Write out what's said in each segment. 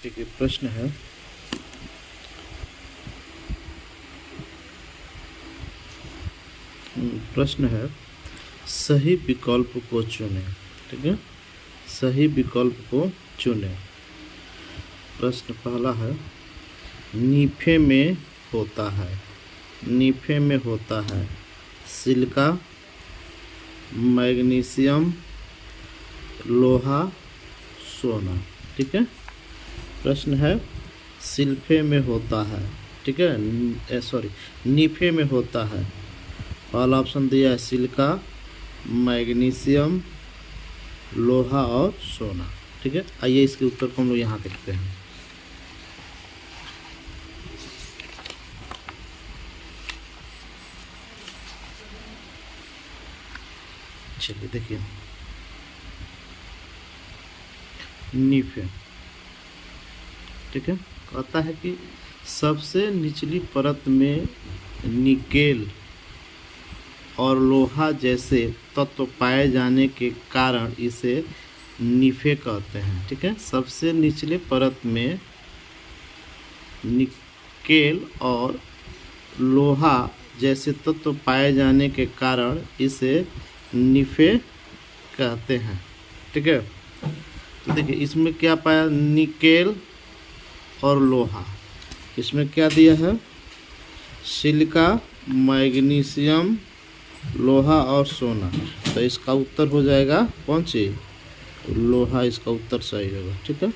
ठीक है, प्रश्न है सही विकल्प को चुनें। ठीक है, सही विकल्प को चुनें। प्रश्न पहला है, नीफे में होता है, नीफे में होता है सिलिका, मैग्नीशियम, लोहा, सोना। ठीक है, प्रश्न है सिल्फे में होता है, ठीक है, सॉरी नीफे में होता है। पहला ऑप्शन दिया है सिलिका, मैग्नीशियम, लोहा और सोना। ठीक है, आइए इसके उत्तर को हम लोग यहाँ देखते हैं। चलिए देखिए, नीफे, ठीक है, कहता है कि सबसे निचली परत में निकेल और लोहा जैसे तत्व पाए जाने के कारण इसे नीफे कहते हैं। ठीक है, सबसे निचले परत में निकेल और लोहा जैसे तत्व पाए जाने के कारण इसे नीफे कहते हैं। ठीक है, तो देखिए इसमें क्या पाया, निकेल और लोहा। इसमें क्या दिया है, सिलिका, मैग्नीशियम, लोहा और सोना। तो इसका उत्तर हो जाएगा कौन सी, लोहा। इसका उत्तर सही होगा। ठीक है,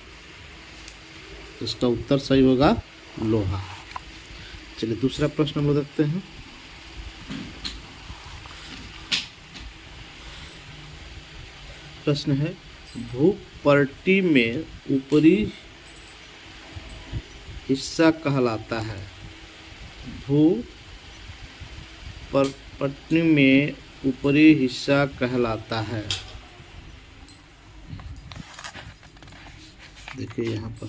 इसका उत्तर सही होगा लोहा। चलिए दूसरा प्रश्न हम देखते हैं। प्रश्न है, भूपट्टी में ऊपरी हिस्सा कहलाता है। भूपट्टी में ऊपरी हिस्सा कहलाता है। देखिए यहाँ पर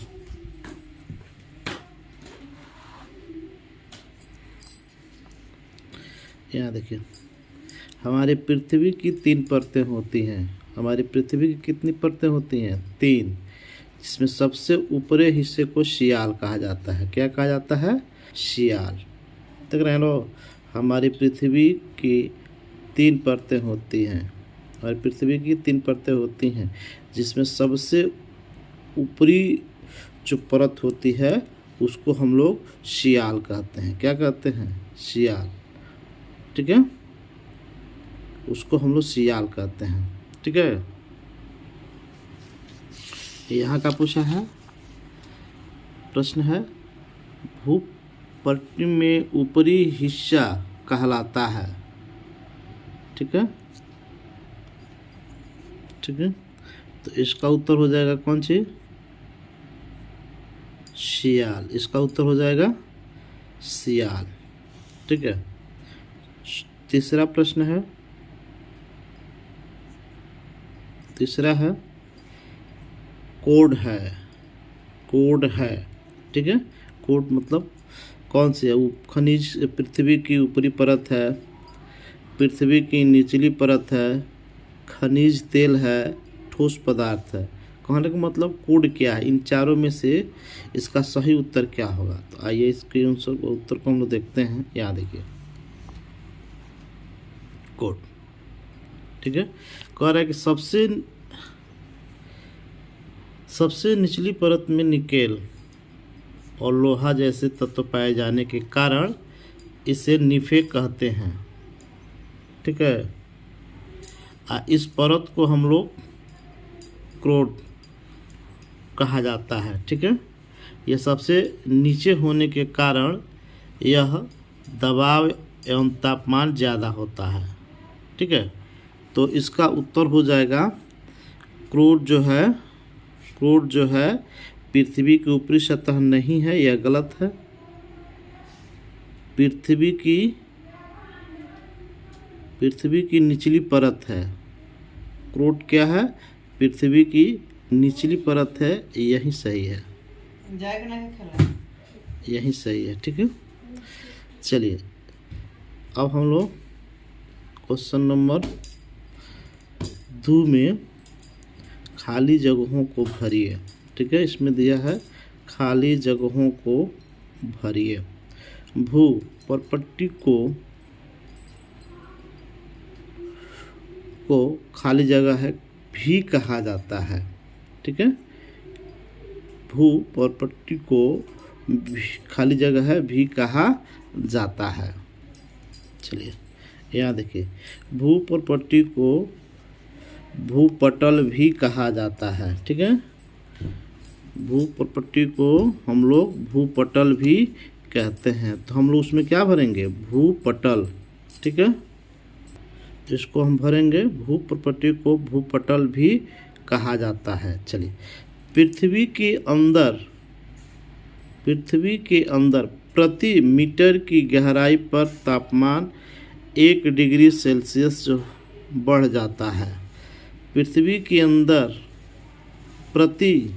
यहाँ देखिए, हमारे पृथ्वी की 3 परतें होती हैं। हमारी पृथ्वी की कितनी परतें होती हैं, 3, जिसमें सबसे ऊपरी हिस्से को सियाल कहा जाता है। क्या कहा जाता है, सियाल। देख रहे हैं लोग, हमारी पृथ्वी की 3 परतें होती हैं। हमारी पृथ्वी की 3 परतें होती हैं, जिसमें सबसे ऊपरी जो परत होती है उसको हम लोग सियाल कहते हैं। क्या कहते हैं, सियाल। ठीक है, उसको हम लोग सियाल कहते हैं। ठीक है, यहाँ का पूछा है, प्रश्न है भूपट्टी में ऊपरी हिस्सा कहलाता है। ठीक है, ठीक है, तो इसका उत्तर हो जाएगा कौन सी, सियाल। इसका उत्तर हो जाएगा सियाल। ठीक है, तीसरा प्रश्न है, तीसरा है कोड है, कोड है। ठीक है, कोड मतलब कौन सी है, वो खनिज, पृथ्वी की ऊपरी परत है, पृथ्वी की निचली परत है, खनिज तेल है, ठोस पदार्थ है। कहने का मतलब कोड क्या है, इन चारों में से इसका सही उत्तर क्या होगा। तो आइए इसके उत्तर को हम लोग देखते हैं। यहाँ देखिए कोड। ठीक है, कह रहा है कि सबसे निचली परत में निकेल और लोहा जैसे तत्व पाए जाने के कारण इसे नीफे कहते हैं। ठीक है, इस परत को हम लोग क्रोड कहा जाता है। ठीक है, यह सबसे नीचे होने के कारण यह दबाव एवं तापमान ज़्यादा होता है। ठीक है, तो इसका उत्तर हो जाएगा क्रोड जो है पृथ्वी की ऊपरी सतह नहीं है, यह गलत है। पृथ्वी की निचली परत है। क्रोड क्या है, पृथ्वी की निचली परत है, यही सही है, यही सही है। ठीक है, चलिए अब हम लोग क्वेश्चन नंबर 2 में खाली जगहों को भरिए। ठीक है, इसमें दिया है खाली जगहों को भरिए। भू प्रॉपर्टी को खाली जगह है भी कहा जाता है। ठीक है, भू प्रॉपर्टी को खाली जगह है भी कहा जाता है। चलिए यहाँ देखिए, भू प्रॉपर्टी को भूपटल भी कहा जाता है। ठीक है, भू प्रॉपर्टी को हम लोग भूपटल भी कहते हैं। तो हम लोग उसमें क्या भरेंगे, भूपटल। ठीक है, इसको हम भरेंगे, भू प्रॉपर्टी को भूपटल भी कहा जाता है। चलिए, पृथ्वी के अंदर प्रति मीटर की गहराई पर तापमान 1 डिग्री सेल्सियस बढ़ जाता है। पृथ्वी के अंदर प्रति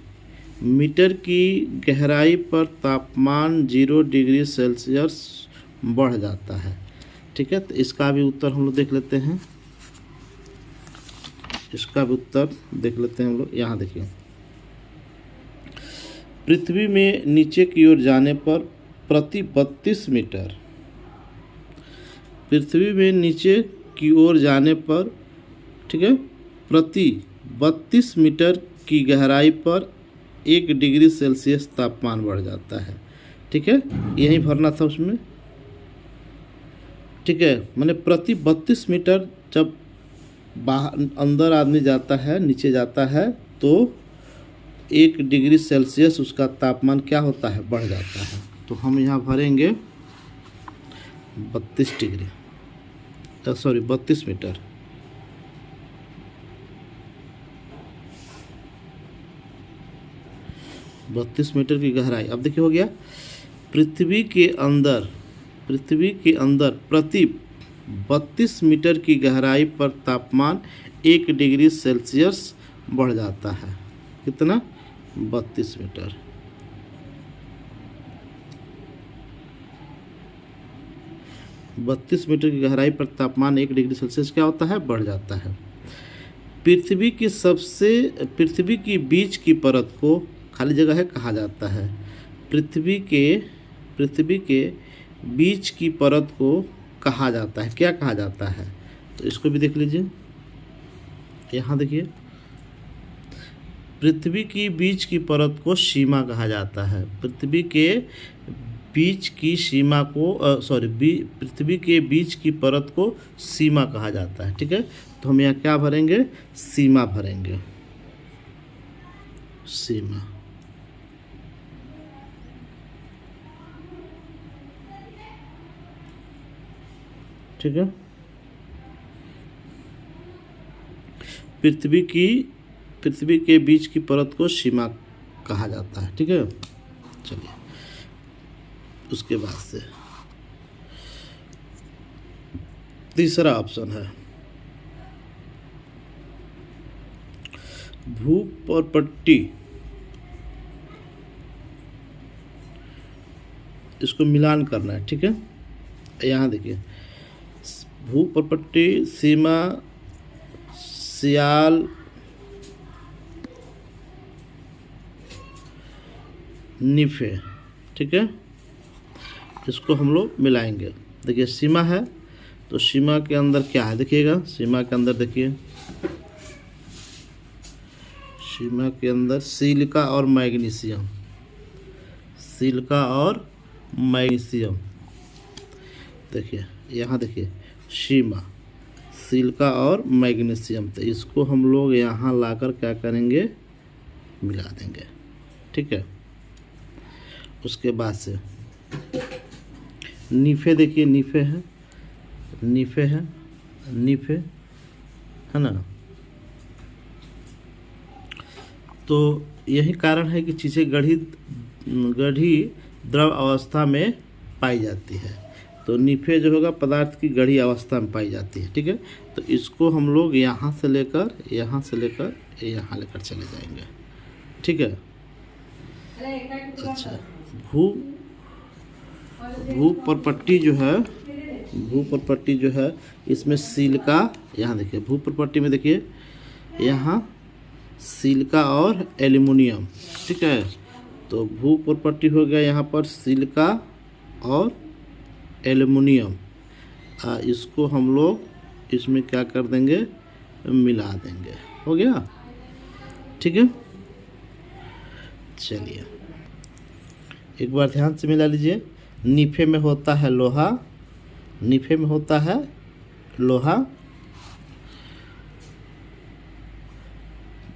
मीटर की गहराई पर तापमान 0 डिग्री सेल्सियस बढ़ जाता है। ठीक है, तो इसका भी उत्तर हम लोग देख लेते हैं। इसका भी उत्तर देख लेते हैं हम लोग। यहाँ देखिए, पृथ्वी में नीचे की ओर जाने पर प्रति 32 मीटर, पृथ्वी में नीचे की ओर जाने पर, ठीक है, प्रति 32 मीटर की गहराई पर 1 डिग्री सेल्सियस तापमान बढ़ जाता है। ठीक है, यही भरना था उसमें। ठीक है, मैंने प्रति 32 मीटर जब बाहर अंदर आदमी जाता है, नीचे जाता है, तो 1 डिग्री सेल्सियस उसका तापमान क्या होता है, बढ़ जाता है। तो हम यहाँ भरेंगे 32 डिग्री, 32 मीटर। बत्तीस मीटर की गहराई। अब देखिए हो गया, पृथ्वी के अंदर प्रति 32 मीटर की गहराई पर तापमान 1 डिग्री सेल्सियस बढ़ जाता है। कितना, 32 मीटर। बत्तीस मीटर की गहराई पर तापमान 1 डिग्री सेल्सियस क्या होता है, बढ़ जाता है। पृथ्वी की बीच की परत को खाली जगह है कहा जाता है। पृथ्वी के बीच की परत को कहा जाता है, क्या कहा जाता है, तो इसको भी देख लीजिए। यहाँ देखिए, पृथ्वी की बीच की परत को सीमा कहा जाता है। पृथ्वी के बीच की सीमा को पृथ्वी के बीच की परत को सीमा कहा जाता है। ठीक है, तो हम यहाँ क्या भरेंगे, सीमा भरेंगे, सीमा। ठीक है, पृथ्वी के बीच की परत को सीमा कहा जाता है। ठीक है, चलिए उसके बाद से तीसरा ऑप्शन है, भूपटल। इसको मिलान करना है। ठीक है, यहाँ देखिए, भूपटल सीमा सियाल निफे। ठीक है, इसको हम लोग मिलाएंगे। देखिए, सीमा है तो सीमा के अंदर क्या है, देखिएगा, सीमा के अंदर देखिए, सीमा के अंदर सिलिका और मैग्नीशियम, सिलिका और मैग्नीशियम। देखिए यहाँ देखिए, सीमा सिलिका और मैग्नीशियम, तो इसको हम लोग यहाँ लाकर क्या करेंगे, मिला देंगे। ठीक है, उसके बाद से नीफे, देखिए नीफे है, नीफे है, नीफे है ना। तो यही कारण है कि चीज़ें गढ़ी द्रव अवस्था में पाई जाती है। तो नीफे जो होगा पदार्थ की गढ़ी अवस्था में पाई जाती है। ठीक है, तो इसको हम लोग यहाँ से लेकर यहाँ लेकर चले जाएंगे। ठीक है, अच्छा, भूपटल जो है इसमें सिलिका, यहाँ देखिए भूपटल में देखिए यहाँ सिलिका और एल्युमिनियम। ठीक है, तो भू प्रॉपर्टी हो गया यहाँ पर सिलिका और एल्युमिनियम। इसको हम लोग इसमें क्या कर देंगे, मिला देंगे। हो गया, ठीक है। चलिए एक बार ध्यान से मिला लीजिए। नीफे में होता है लोहा, नीफे में होता है लोहा।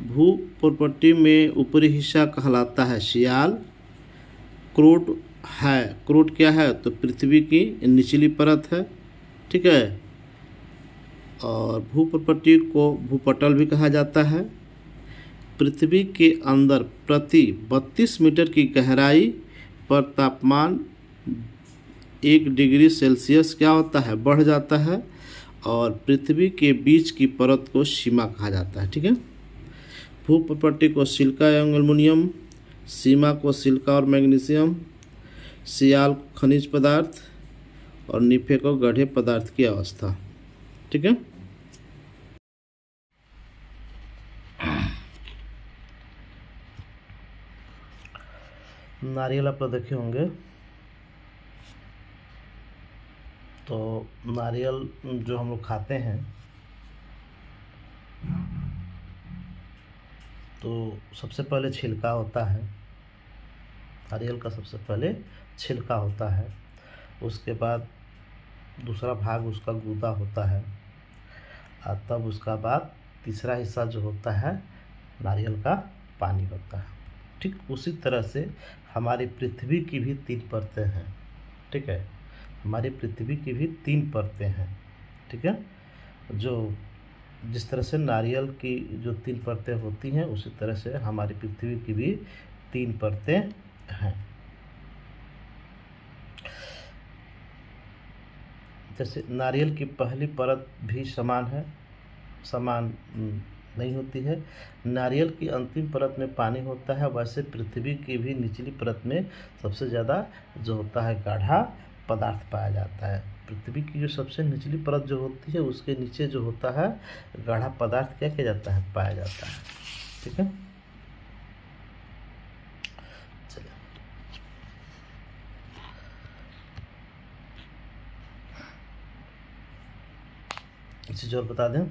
भू प्रॉपर्टी में ऊपरी हिस्सा कहलाता है सियाल। क्रोट है, क्रोट क्या है, तो पृथ्वी की निचली परत है, ठीक है। और भू प्रॉपर्टी को भूपटल भी कहा जाता है। पृथ्वी के अंदर प्रति 32 मीटर की गहराई पर तापमान 1 डिग्री सेल्सियस क्या होता है, बढ़ जाता है। और पृथ्वी के बीच की परत को सीमा कहा जाता है, ठीक है। भू प्रॉपर्टी को सिलिका एवं एल्युमिनियम, सीमा को सिलिका और मैग्नीशियम, सियाल खनिज पदार्थ और नीफे को गढ़े पदार्थ की अवस्था, ठीक है। नारियल आप लोग देखे होंगे, तो नारियल जो हम लोग खाते हैं तो सबसे पहले छिलका होता है। नारियल का सबसे पहले छिलका होता है, उसके बाद दूसरा भाग उसका गूदा होता है, और तब उसका बाद तीसरा हिस्सा जो होता है नारियल का पानी होता है। ठीक उसी तरह से हमारी पृथ्वी की भी 3 परतें हैं, ठीक है। हमारी पृथ्वी की भी 3 परतें हैं, ठीक है। जो जिस तरह से नारियल की जो 3 परतें होती हैं, उसी तरह से हमारी पृथ्वी की भी 3 परतें हैं। जैसे नारियल की पहली परत भी समान है, समान नहीं होती है। नारियल की अंतिम परत में पानी होता है, वैसे पृथ्वी की भी निचली परत में सबसे ज़्यादा जो होता है गाढ़ा पदार्थ पाया जाता है। पृथ्वी की जो सबसे निचली परत जो होती है, उसके नीचे जो होता है गाढ़ा पदार्थ क्या किया जाता है, पाया जाता है, ठीक है। चलिए एक चीज़ और बता दें,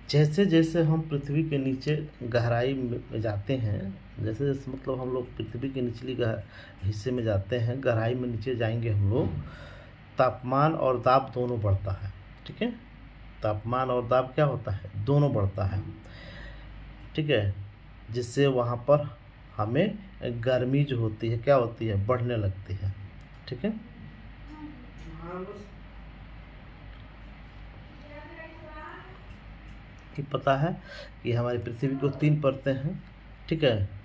जैसे जैसे हम पृथ्वी के नीचे गहराई में जाते हैं, जैसे जैसे मतलब हम लोग पृथ्वी के निचली हिस्से में जाते हैं, गहराई में नीचे जाएंगे हम लोग, तापमान और दाब दोनों बढ़ता है, ठीक है। तापमान और दाब क्या होता है, दोनों बढ़ता है, ठीक है। जिससे वहाँ पर हमें गर्मी जो होती है क्या होती है, बढ़ने लगती है, ठीक है। कि पता है कि हमारी पृथ्वी को 3 परतें हैं, ठीक है।